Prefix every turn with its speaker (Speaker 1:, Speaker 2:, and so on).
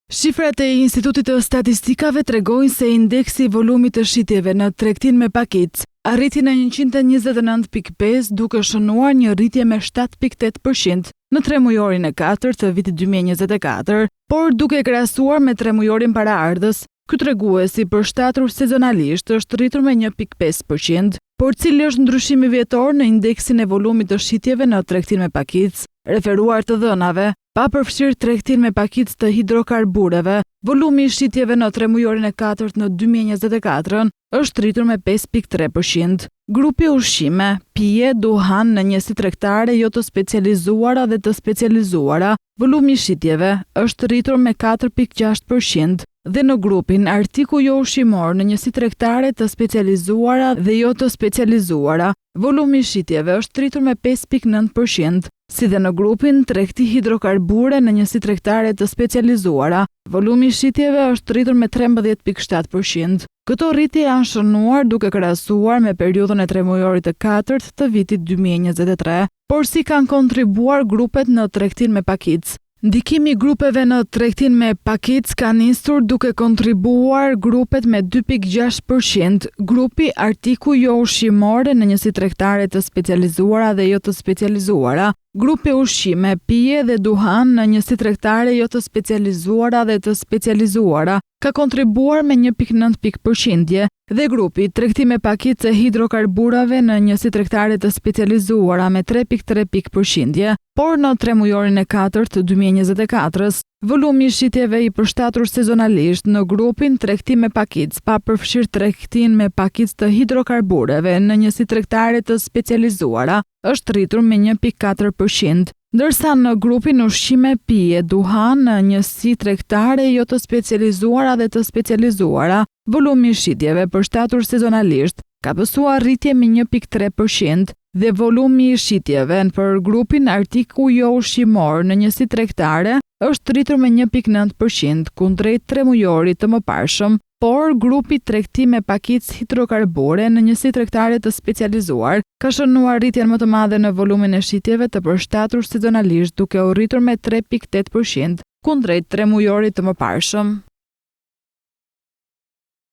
Speaker 1: Shifrat e Institutit të Statistikave tregojnë se indeksi i volumit të shitjeve në tregtin me pakicë arriti në 129.5 duke shënuar një rritje me 7.8% në tremujorin e 4 të vitit 2024, por duke krahasuar me tremujorin paraardhës, ky tregues i përshtatur sezonalisht është rritur me 1.5%, por cili është ndryshimi vjetor në indeksin e volumit të shitjeve në tregtin me pakicë? Referuar të dhënave, pa përfshirë tregtin me pakicë të hidrokarbureve, volumi i shitjeve në tremujorin e 4 në 2024 është rritur me 5.3%. Grupi ushqime, pije, duhan në njësi tregtare jo të specializuara dhe të specializuara, volumi i shitjeve është rritur me 4.6%. Dhe në grupin artikuj jo ushqimor në njësi tregtare të specializuara dhe jo të specializuara, volumi i shitjeve është rritur me 5.9%, si dhe në grupin tregti hidrokarbure në njësi tregtare të specializuara, volumi i shitjeve është rritur me 13.7%. Këto rritje janë shënuar duke krahasuar me periudhën e tremujorit të 4 të vitit 2023, por si kanë kontribuar grupet në tregtin me pakicë? Ndikimi i grupeve në tregtin me pakicë ka nisur duke kontribuar grupet me 2.6%, grupi artikuj jo ushqimore në njësi tregtare të specializuara dhe jo të specializuara, grupi ushqime, pije dhe duhan në njësi tregtare jo të specializuara dhe të specializuara, ka kontribuar me 1.9% dhe grupi tregti me pakicë e hidrokarburave në njësi tregtare të specializuara me 3.3%, por në tremujorin e 4 të 2024-s, volumi i shitjeve i përshtatur sezonalisht në grupin tregti me pakicë, pa përfshirë tregtin me pakicë të hidrokarbureve në njësi tregtare të specializuara, është rritur me 1.4%, ndërsa në grupin ushqime, pije, duhan në njësi tregtare jo të specializuara dhe të specializuara, volumi i shitjeve përshtatur sezonalisht ka pësuar rritje me 1.3% dhe volumi i shitjeve për grupin artikuj jo ushqimor në njësi tregtare është rritur me 1.9% kundrejt tremujorit të mëparshëm, por grupi tregti me pakicë hidrokarbure në njësi tregtare të specializuar ka shënuar rritjen më të madhe në volumin e shitjeve të përshtatur sezonalisht duke u rritur me 3.8% kundrejt tremujorit të mëparshëm.